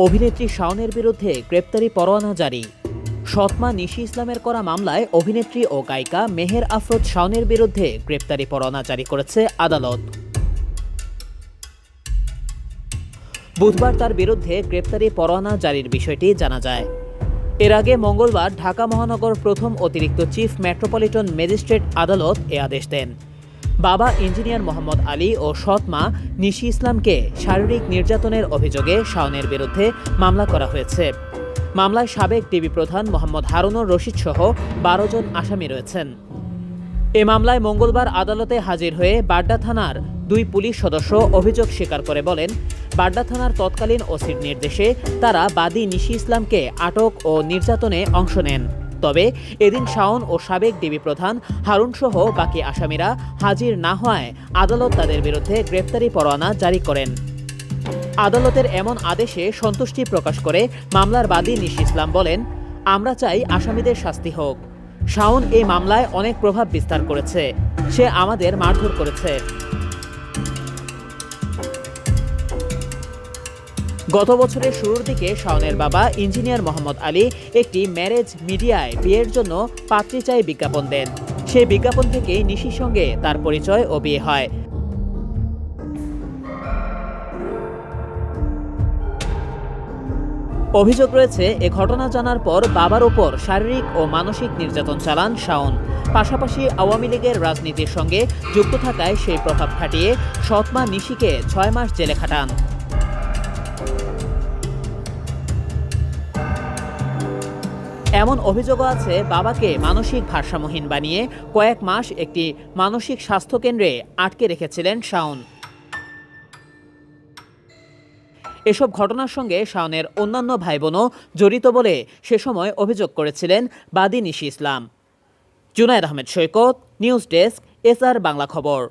অভিনেত্রী শাওনের বিরুদ্ধে গ্রেপ্তারি পরোয়ানা জারি। সৎমা নিশি ইসলামের করা মামলায় অভিনেত্রী ও গায়িকা মেহের আফরোজ শাওনের বিরুদ্ধে গ্রেপ্তারি পরোয়ানা জারি করেছে আদালত। বুধবার তার বিরুদ্ধে গ্রেপ্তারি পরোয়ানা জারির বিষয়টি জানা যায়। এর আগে মঙ্গলবার ঢাকা মহানগর প্রথম অতিরিক্ত চিফ মেট্রোপলিটন ম্যাজিস্ট্রেট আদালত এ আদেশ দেন। বাবা ইঞ্জিনিয়ার মোহাম্মদ আলী ও সৎ মা নিশি ইসলামকে শারীরিক নির্যাতনের অভিযোগে শাওনের বিরুদ্ধে মামলা করা হয়েছে। মামলায় সাবেক ডিবি প্রধান মোহাম্মদ হারুনুর রশিদ সহ ১২ জন আসামি রয়েছেন। এ মামলায় মঙ্গলবার আদালতে হাজির হয়ে বাড্ডা থানার ২ পুলিশ সদস্য অভিযোগ স্বীকার করে বলেন, বাড্ডা থানার তৎকালীন ওসির নির্দেশে তারা বাদী নিশি ইসলামকে আটক ও নির্যাতনে অংশ নেন। তবে এদিন শাওন ও সাবেক ডিবি প্রধান হারুন সহ বাকি আসামিরা হাজির না হওয়ায় আদালত তাদের বিরুদ্ধে গ্রেপ্তারি পরোয়ানা জারি করেন। আদালতের এমন আদেশে সন্তুষ্টি প্রকাশ করে মামলার বাদী নিশি ইসলাম বলেন, আমরা চাই আসামিদের শাস্তি হোক। শাওন এই মামলায় অনেক প্রভাব বিস্তার করেছে, সে আমাদের মারধর করেছে। গত বছরের শুরুর দিকে শাওনের বাবা ইঞ্জিনিয়ার মোহাম্মদ আলী একটি ম্যারেজ মিডিয়ায় বিয়ের জন্য পাত্রী চাই বিজ্ঞাপন দেন। সেই বিজ্ঞাপন থেকেই নিশির সঙ্গে তার পরিচয় ও বিয়ে হয়। অভিযোগ রয়েছে, এ ঘটনা জানার পর বাবার উপর শারীরিক ও মানসিক নির্যাতন চালান শাওন। পাশাপাশি আওয়ামী লীগের রাজনীতির সঙ্গে যুক্ত থাকায় সেই প্রভাব খাটিয়ে সৎমা নিশিকে ৬ মাস জেলে খাটান। এমন অভিযোগও আছে, বাবাকে মানসিক ভারসাম্যহীন বানিয়ে কয়েক মাস একটি মানসিক স্বাস্থ্য কেন্দ্রে আটকে রেখেছিলেন শাওন। এসব ঘটনার সঙ্গে শাওনের অন্যান্য ভাইবোনও জড়িত বলে সে সময় অভিযোগ করেছিলেন বাদী নিশি ইসলাম। জুনায়েদ আহমেদ সৈকত, নিউজ ডেস্ক, এসআর বাংলা খবর।